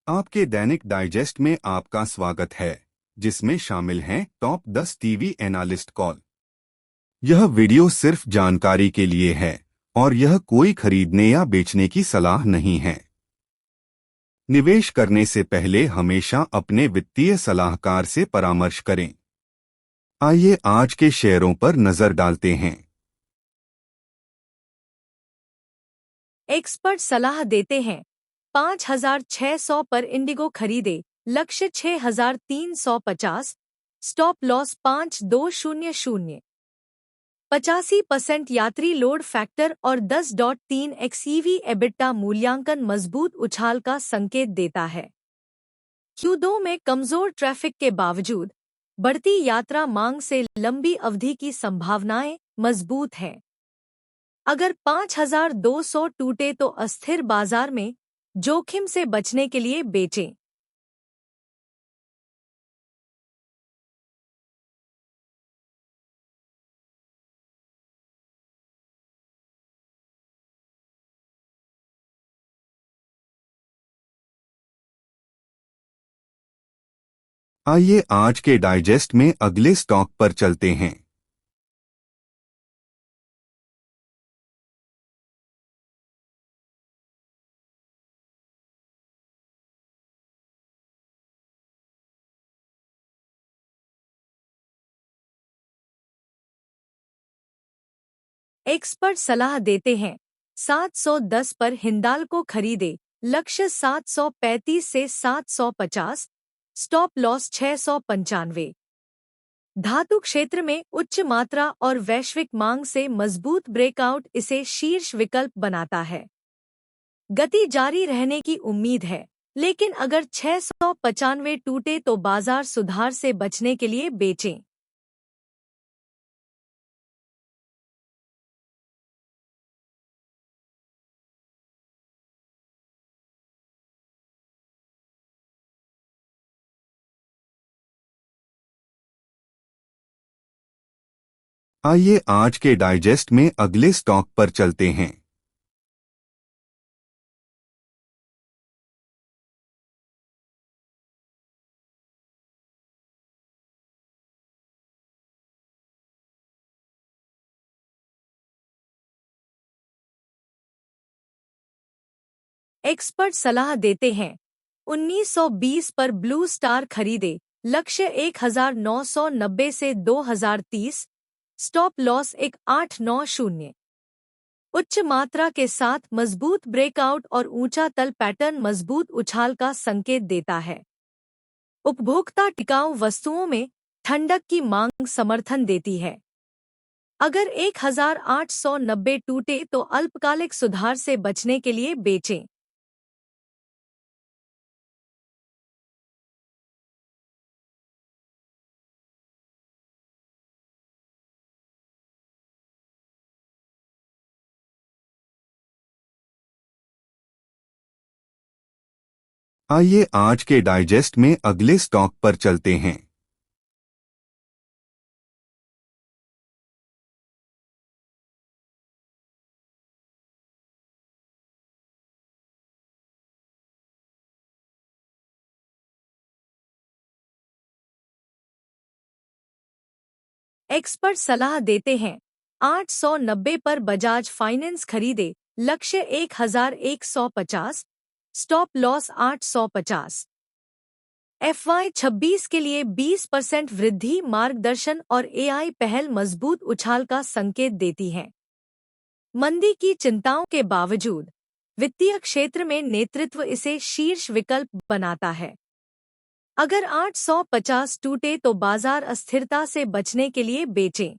आपके दैनिक डाइजेस्ट में आपका स्वागत है, जिसमें शामिल हैं टॉप 10 टीवी एनालिस्ट कॉल। यह वीडियो सिर्फ जानकारी के लिए है और यह कोई खरीदने या बेचने की सलाह नहीं है। निवेश करने से पहले हमेशा अपने वित्तीय सलाहकार से परामर्श करें। आइए आज के शेयरों पर नजर डालते हैं। एक्सपर्ट सलाह देते हैं 5,600 पर इंडिगो खरीदे, लक्ष्य 6,350, स्टॉप लॉस 5,200। 85% यात्री लोड फैक्टर और 10.3x EV एबिटा मूल्यांकन मजबूत उछाल का संकेत देता है। Q2 में कमजोर ट्रैफिक के बावजूद बढ़ती यात्रा मांग से लंबी अवधि की संभावनाएं मजबूत हैं। अगर 5,200 टूटे तो अस्थिर बाजार में जोखिम से बचने के लिए बेचें। आइए आज के डाइजेस्ट में अगले स्टॉक पर चलते हैं। एक्सपर्ट सलाह देते हैं 710 पर हिंडाल्को खरीदे, लक्ष्य 735 से 750, स्टॉप लॉस 695। धातु क्षेत्र में उच्च मात्रा और वैश्विक मांग से मजबूत ब्रेकआउट इसे शीर्ष विकल्प बनाता है। गति जारी रहने की उम्मीद है, लेकिन अगर 695 टूटे तो बाजार सुधार से बचने के लिए बेचें। आइए आज के डाइजेस्ट में अगले स्टॉक पर चलते हैं। एक्सपर्ट सलाह देते हैं 1920 पर ब्लू स्टार खरीदे, लक्ष्य 1990 से 2030, स्टॉप लॉस 1890। उच्च मात्रा के साथ मजबूत ब्रेकआउट और ऊंचा तल पैटर्न मजबूत उछाल का संकेत देता है। उपभोक्ता टिकाऊ वस्तुओं में ठंडक की मांग समर्थन देती है। अगर 1890 टूटे तो अल्पकालिक सुधार से बचने के लिए बेचें। आइए आज के डाइजेस्ट में अगले स्टॉक पर चलते हैं। एक्सपर्ट सलाह देते हैं 890 पर बजाज फाइनेंस खरीदे, लक्ष्य 1150, स्टॉप लॉस 850। FY26 के लिए 20% वृद्धि मार्गदर्शन और AI पहल मजबूत उछाल का संकेत देती है। मंदी की चिंताओं के बावजूद वित्तीय क्षेत्र में नेतृत्व इसे शीर्ष विकल्प बनाता है। अगर 850 टूटे तो बाजार अस्थिरता से बचने के लिए बेचें।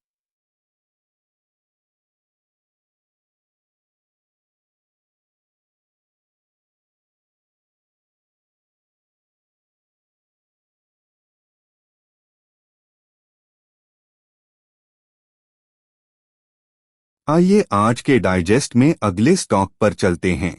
आइए आज के डाइजेस्ट में अगले स्टॉक पर चलते हैं।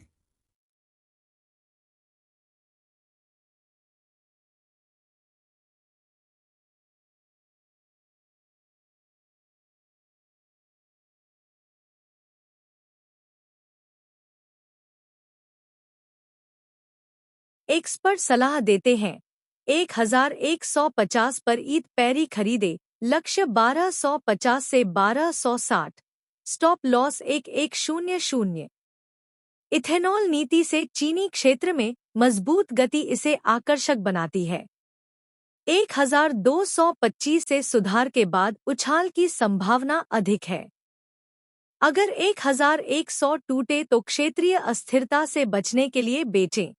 एक्सपर्ट सलाह देते हैं 1150 पर ईद पैरी खरीदे, लक्ष्य 1250 से 1260, स्टॉप लॉस 1100। इथेनॉल नीति से चीनी क्षेत्र में मजबूत गति इसे आकर्षक बनाती है। 1225 से सुधार के बाद उछाल की संभावना अधिक है। अगर 1100 टूटे तो क्षेत्रीय अस्थिरता से बचने के लिए बेचें।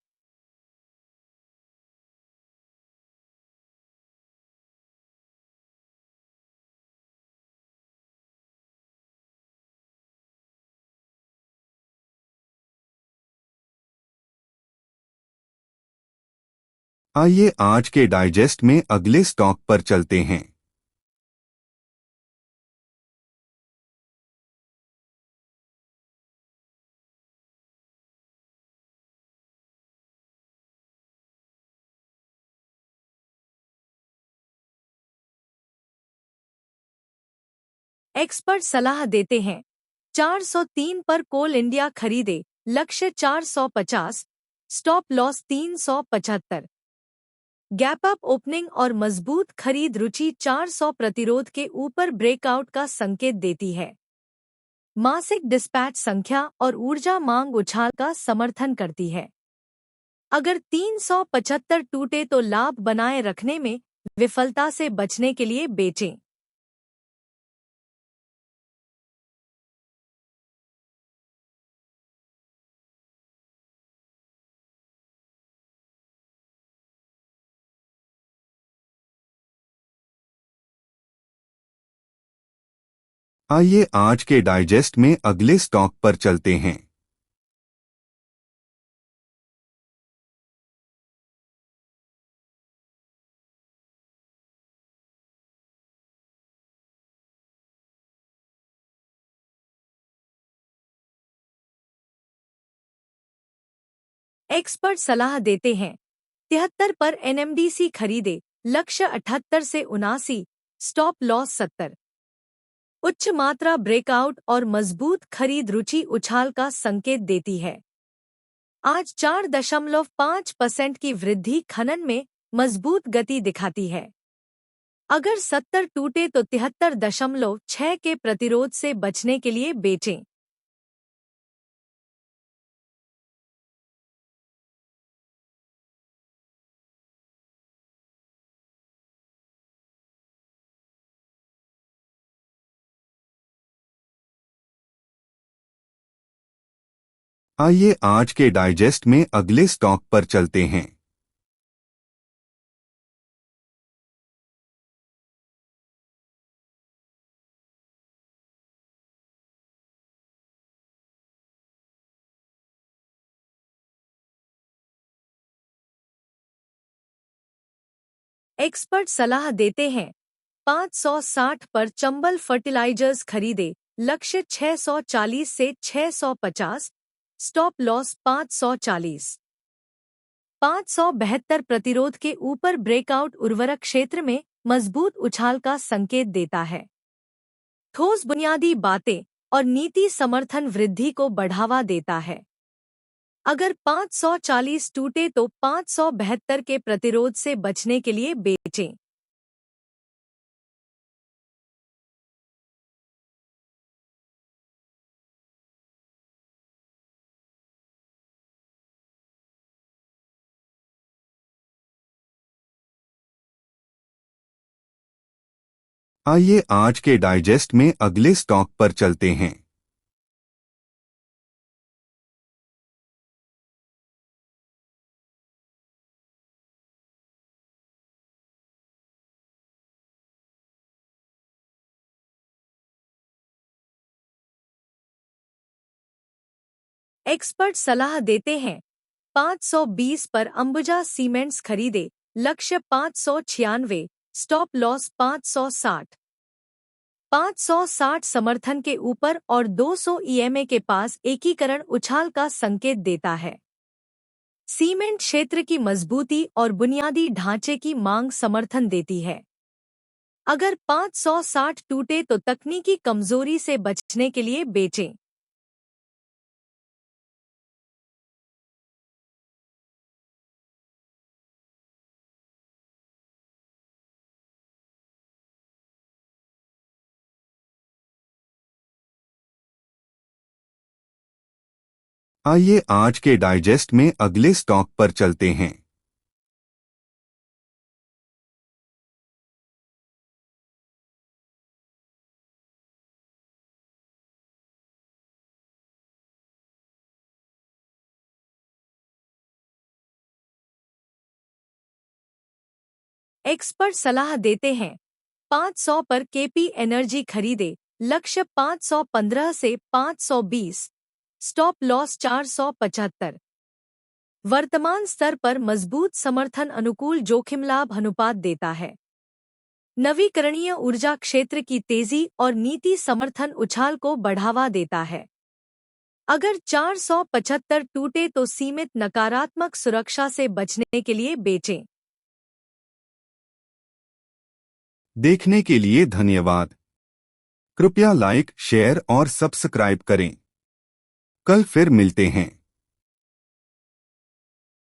आइए आज के डाइजेस्ट में अगले स्टॉक पर चलते हैं। एक्सपर्ट सलाह देते हैं 403 पर कोल इंडिया खरीदे, लक्ष्य 450, stop loss 375। Gap up opening और मजबूत खरीद रुचि 400 प्रतिरोध के ऊपर ब्रेकआउट का संकेत देती है। मासिक डिस्पैच संख्या और ऊर्जा मांग उछाल का समर्थन करती है। अगर 375 टूटे तो लाभ बनाए रखने में विफलता से बचने के लिए बेचें। आइए आज के डाइजेस्ट में अगले स्टॉक पर चलते हैं। एक्सपर्ट सलाह देते हैं 73 पर एनएमडीसी खरीदे, लक्ष्य 78 से 79, स्टॉप लॉस 70। उच्च मात्रा ब्रेकआउट और मजबूत खरीद रुचि उछाल का संकेत देती है। आज 4.5% की वृद्धि खनन में मजबूत गति दिखाती है। अगर 70 टूटे तो 73.6 के प्रतिरोध से बचने के लिए बेचें। आइए आज के डाइजेस्ट में अगले स्टॉक पर चलते हैं। एक्सपर्ट सलाह देते हैं 560 पर चंबल फर्टिलाइजर्स खरीदे, लक्ष्य 640 से 650, स्टॉप लॉस 540। 572 प्रतिरोध के ऊपर ब्रेकआउट उर्वरक क्षेत्र में मजबूत उछाल का संकेत देता है। ठोस बुनियादी बातें और नीति समर्थन वृद्धि को बढ़ावा देता है। अगर 540 टूटे तो 572 के प्रतिरोध से बचने के लिए बेचें। आइए आज के डाइजेस्ट में अगले स्टॉक पर चलते हैं। एक्सपर्ट सलाह देते हैं 520 पर अंबुजा सीमेंट्स खरीदे, लक्ष्य 596, स्टॉप लॉस 560। 560 समर्थन के ऊपर और 200 ईएमए के पास एकीकरण उछाल का संकेत देता है। सीमेंट क्षेत्र की मजबूती और बुनियादी ढांचे की मांग समर्थन देती है। अगर 560 टूटे तो तकनीकी कमजोरी से बचने के लिए बेचें। आइए आज के डाइजेस्ट में अगले स्टॉक पर चलते हैं। एक्सपर्ट सलाह देते हैं 500 पर केपी एनर्जी खरीदे, लक्ष्य 515 से 520, स्टॉप लॉस 475। वर्तमान स्तर पर मजबूत समर्थन अनुकूल जोखिम लाभ अनुपात देता है। नवीकरणीय ऊर्जा क्षेत्र की तेजी और नीति समर्थन उछाल को बढ़ावा देता है। अगर 475 टूटे तो सीमित नकारात्मक सुरक्षा से बचने के लिए बेचें। देखने के लिए धन्यवाद। कृपया लाइक, शेयर और सब्सक्राइब करें। कल फिर मिलते हैं।